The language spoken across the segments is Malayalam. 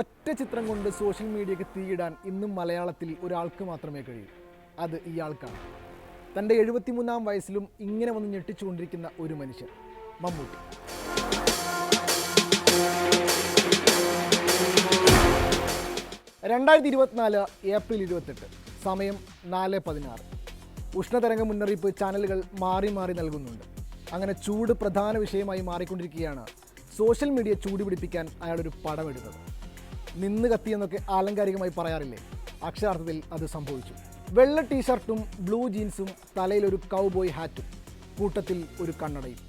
ഒറ്റ ചിത്രം കൊണ്ട് സോഷ്യൽ മീഡിയയ്ക്ക് തീയിടാൻ ഇന്നും മലയാളത്തിൽ ഒരാൾക്ക് മാത്രമേ കഴിയൂ. അത് ഇയാൾക്കാണ്. തൻ്റെ 73-ാം വയസ്സിലും ഇങ്ങനെ വന്ന് ഞെട്ടിച്ചുകൊണ്ടിരിക്കുന്ന ഒരു മനുഷ്യൻ, മമ്മൂട്ടി. ഏപ്രിൽ 28, സമയം 4:16. ഉഷ്ണതരംഗ മുന്നറിയിപ്പ് ചാനലുകൾ മാറി മാറി നൽകുന്നുണ്ട്. അങ്ങനെ ചൂട് പ്രധാന വിഷയമായി മാറിക്കൊണ്ടിരിക്കുകയാണ്. സോഷ്യൽ മീഡിയ ചൂട് പിടിപ്പിക്കാൻ അയാളൊരു പടമെടുത്തത്. നിന്ന് കത്തിയെന്നൊക്കെ ആലങ്കാരികമായി പറയാറില്ലേ? അക്ഷരാർത്ഥത്തിൽ അത് സംഭവിച്ചു. വെള്ള ടീഷർട്ടും ബ്ലൂ ജീൻസും, തലയിലൊരു കൗബോയ് ഹാറ്റും, കൂട്ടത്തിൽ ഒരു കണ്ണടയും.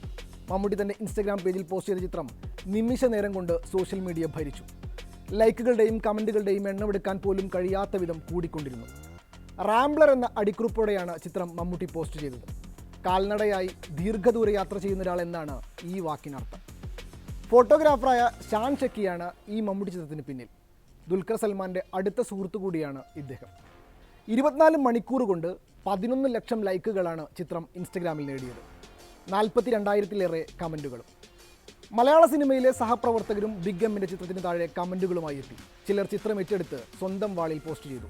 മമ്മൂട്ടി തൻ്റെ ഇൻസ്റ്റഗ്രാം പേജിൽ പോസ്റ്റ് ചെയ്ത ചിത്രം നിമിഷ നേരം കൊണ്ട് സോഷ്യൽ മീഡിയ ഭരിച്ചു. ലൈക്കുകളുടെയും കമൻറ്റുകളുടെയും എണ്ണമെടുക്കാൻ പോലും കഴിയാത്ത വിധം കൂടിക്കൊണ്ടിരുന്നു. റാംബ്ലർ എന്ന അടിക്കുറിപ്പോടെയാണ് ചിത്രം മമ്മൂട്ടി പോസ്റ്റ് ചെയ്തത്. കാൽനടയായി ദീർഘദൂര യാത്ര ചെയ്യുന്ന ഒരാൾ എന്നാണ് ഈ വാക്കിനർത്ഥം. ഫോട്ടോഗ്രാഫറായ ഷാൻ ഷെക്കിയാണ് ഈ മമ്മൂട്ടി ചിത്രത്തിന് പിന്നിൽ. ദുൽഖർ സൽമാൻ്റെ അടുത്ത സുഹൃത്തു കൂടിയാണ് ഇദ്ദേഹം. 24 മണിക്കൂർ കൊണ്ട് 11 ലക്ഷം ലൈക്കുകളാണ് ചിത്രം ഇൻസ്റ്റഗ്രാമിൽ നേടിയത്. 42,000-ലേറെ കമൻറ്റുകളും. മലയാള സിനിമയിലെ സഹപ്രവർത്തകരും ബിഗ് എമ്മിൻ്റെ ചിത്രത്തിന് താഴെ കമൻറ്റുകളുമായി എത്തി. ചിലർ ചിത്രം ഏറ്റെടുത്ത് സ്വന്തം വാളിൽ പോസ്റ്റ് ചെയ്തു.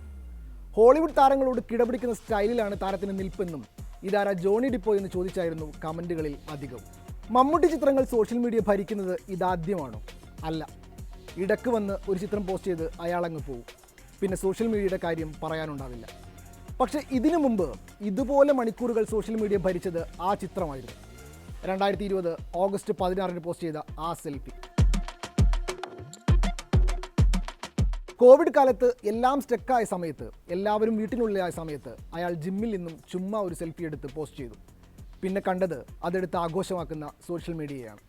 ഹോളിവുഡ് താരങ്ങളോട് കിടപിടിക്കുന്ന സ്റ്റൈലിലാണ് താരത്തിന് നിൽപ്പെന്നും ഇതാരാ ജോണി ഡിപ്പോ എന്ന് ചോദിച്ചായിരുന്നു കമൻറ്റുകളിൽ അധികവും. മമ്മൂട്ടി ചിത്രങ്ങൾ സോഷ്യൽ മീഡിയ ഭരിക്കുന്നത് ഇതാദ്യമാണോ? അല്ല. ഇടക്ക് വന്ന് ഒരു ചിത്രം പോസ്റ്റ് ചെയ്ത് അയാളങ്ങ് പോവും. പിന്നെ സോഷ്യൽ മീഡിയയുടെ കാര്യം പറയാനുണ്ടാവില്ല. പക്ഷേ ഇതിനു മുമ്പ് ഇതുപോലെ മണിക്കൂറുകൾ സോഷ്യൽ മീഡിയ ഭരിച്ചത് ആ ചിത്രമായിരുന്നു. 2020 ഓഗസ്റ്റ് 16 പോസ്റ്റ് ചെയ്ത ആ സെൽഫി. കോവിഡ് കാലത്ത് എല്ലാം സ്റ്റക്കായ സമയത്ത്, എല്ലാവരും വീട്ടിനുള്ളിലായ സമയത്ത് അയാൾ ജിമ്മിൽ നിന്നും ചുമ്മാ ഒരു സെൽഫി എടുത്ത് പോസ്റ്റ് ചെയ്തു. പിന്നെ കണ്ടത് അതെടുത്ത് ആഘോഷമാക്കുന്ന സോഷ്യൽ മീഡിയയാണ്.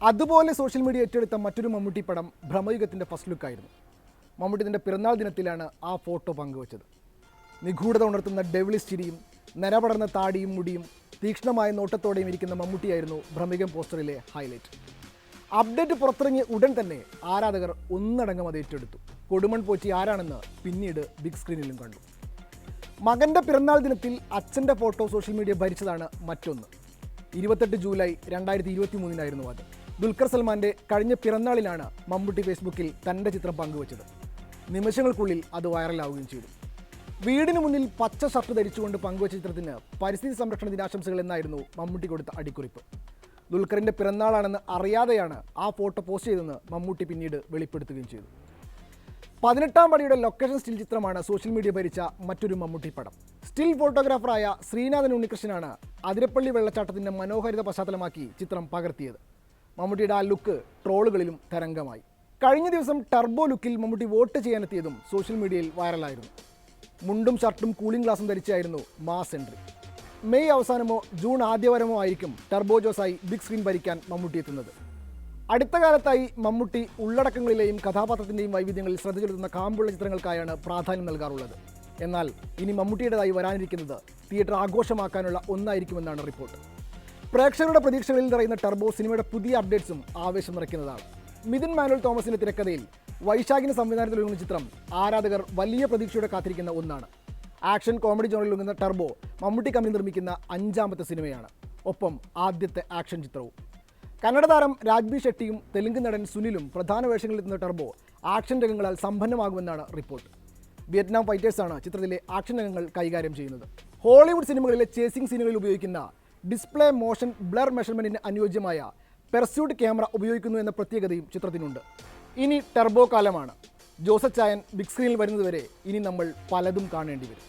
അതുപോലെ സോഷ്യൽ മീഡിയ ഏറ്റെടുത്ത മറ്റൊരു മമ്മൂട്ടി പടം ഭ്രമയുഗത്തിൻ്റെ ഫസ്റ്റ് ലുക്കായിരുന്നു. മമ്മൂട്ടി തൻ്റെ പിറന്നാൾ ദിനത്തിലാണ് ആ ഫോട്ടോ പങ്കുവച്ചത്. നിഗൂഢത ഉണർത്തുന്ന ഡെവിളിഷ് ചിരിയും നരപടർന്ന താടിയും മുടിയും തീക്ഷ്ണമായ നോട്ടത്തോടെയും ഇരിക്കുന്ന മമ്മൂട്ടിയായിരുന്നു ഭ്രമയുഗം പോസ്റ്ററിലെ ഹൈലൈറ്റ്. അപ്ഡേറ്റ് പുറത്തിറങ്ങിയ ഉടൻ തന്നെ ആരാധകർ ഒന്നടങ്കം അത് ഏറ്റെടുത്തു. കൊടുമൺ പോറ്റി ആരാണെന്ന് പിന്നീട് ബിഗ് സ്ക്രീനിലും കണ്ടു. മകൻ്റെ പിറന്നാൾ ദിനത്തിൽ അച്ഛൻ്റെ ഫോട്ടോ സോഷ്യൽ മീഡിയ ഭരിച്ചതാണ് മറ്റൊന്ന്. 28 ജൂലൈ 2023 അത്. ദുൽഖർ സൽമാൻ്റെ കഴിഞ്ഞ പിറന്നാളിലാണ് മമ്മൂട്ടി ഫേസ്ബുക്കിൽ തൻ്റെ ചിത്രം പങ്കുവച്ചത്. നിമിഷങ്ങൾക്കുള്ളിൽ അത് വൈറലാവുകയും ചെയ്തു. വീടിന് മുന്നിൽ പച്ച ഷർട്ട് ധരിച്ചുകൊണ്ട് പങ്കുവച്ച ചിത്രത്തിന് പരിസ്ഥിതി സംരക്ഷണ ദിനാശംസകൾ എന്നായിരുന്നു മമ്മൂട്ടി കൊടുത്ത അടിക്കുറിപ്പ്. ദുൽഖറിൻ്റെ പിറന്നാളാണെന്ന് അറിയാതെയാണ് ആ ഫോട്ടോ പോസ്റ്റ് ചെയ്തതെന്ന് മമ്മൂട്ടി പിന്നീട് വെളിപ്പെടുത്തുകയും ചെയ്തു. 18-ാം പടിയുടെ ലൊക്കേഷൻ സ്റ്റിൽ ചിത്രമാണ് സോഷ്യൽ മീഡിയ ഭരിച്ച മറ്റൊരു മമ്മൂട്ടി പടം. സ്റ്റിൽ ഫോട്ടോഗ്രാഫറായ ശ്രീനാഥൻ ഉണ്ണികൃഷ്ണനാണ് അതിരപ്പള്ളി വെള്ളച്ചാട്ടത്തിൻ്റെ മനോഹാരിത പശ്ചാത്തലമാക്കി ചിത്രം പകർത്തിയത്. മമ്മൂട്ടിയുടെ ആ ലുക്ക് ട്രോളുകളിലും തരംഗമായി. കഴിഞ്ഞ ദിവസം ടർബോ ലുക്കിൽ മമ്മൂട്ടി വോട്ട് ചെയ്യാനെത്തിയതും സോഷ്യൽ മീഡിയയിൽ വൈറലായിരുന്നു. മുണ്ടും ഷർട്ടും കൂളിംഗ് ഗ്ലാസും ധരിച്ചായിരുന്നു മാസ് എൻട്രി. മെയ് അവസാനമോ ജൂൺ ആദ്യവാരമോ ആയിരിക്കും ടർബോ ജോസായി ബിഗ് സ്ക്രീൻ ഭരിക്കാൻ മമ്മൂട്ടി എത്തുന്നത്. അടുത്ത കാലത്തായി മമ്മൂട്ടി ഉള്ളടക്കങ്ങളിലെയും കഥാപാത്രത്തിൻ്റെയും വൈവിധ്യങ്ങളിൽ ശ്രദ്ധ ചെലുത്തുന്ന കാമ്പുള്ള ചിത്രങ്ങൾക്കായാണ് പ്രാധാന്യം നൽകാറുള്ളത്. എന്നാൽ ഇനി മമ്മൂട്ടിയുടേതായി വരാനിരിക്കുന്നത് തിയേറ്റർ ആഘോഷമാക്കാനുള്ള ഒന്നായിരിക്കുമെന്നാണ് റിപ്പോർട്ട്. പ്രേക്ഷകരുടെ പ്രതീക്ഷകളിൽ നിറയുന്ന ടർബോ സിനിമയുടെ പുതിയ അപ്ഡേറ്റ്സും ആവേശം നിറയ്ക്കുന്നതാണ്. മിഥുൻ മാനുവൽ തോമസിൻ്റെ തിരക്കഥയിൽ വൈശാഖിന് സംവിധാനത്തിൽ ഒരുങ്ങുന്ന ചിത്രം ആരാധകർ വലിയ പ്രതീക്ഷയോടെ കാത്തിരിക്കുന്ന ഒന്നാണ്. ആക്ഷൻ കോമഡി ജോണിൽ ഒരുങ്ങുന്ന ടർബോ മമ്മൂട്ടി കമ്പനി നിർമ്മിക്കുന്ന 5ാമത്തെ സിനിമയാണ്. ഒപ്പം ആദ്യത്തെ ആക്ഷൻ ചിത്രവും. കന്നഡ താരം രാജ്ബി ഷെട്ടിയും തെലുങ്ക് നടൻ സുനിലും പ്രധാന വേഷങ്ങളിലെത്തുന്ന ടർബോ ആക്ഷൻ രംഗങ്ങളാൽ സമ്പന്നമാകുമെന്നാണ് റിപ്പോർട്ട്. വിയറ്റ്നാം ഫൈറ്റേഴ്സാണ് ചിത്രത്തിലെ ആക്ഷൻ രംഗങ്ങൾ കൈകാര്യം ചെയ്യുന്നത്. ഹോളിവുഡ് സിനിമകളിലെ ചേസിംഗ് സീനുകളിൽ ഉപയോഗിക്കുന്ന ഡിസ്പ്ലേ മോഷൻ ബ്ലർ മെഷർമെൻറ്റിന് അനുയോജ്യമായ പെർസ്യൂട്ട് ക്യാമറ ഉപയോഗിക്കുന്നു എന്ന പ്രത്യേകതയും ചിത്രത്തിനുണ്ട്. ഇനി ടർബോ കാലമാണ്. ജോസഫ് ചായൻ ബിഗ് സ്ക്രീനിൽ വരുന്നതുവരെ ഇനി നമ്മൾ പലതും കാണേണ്ടി വരും.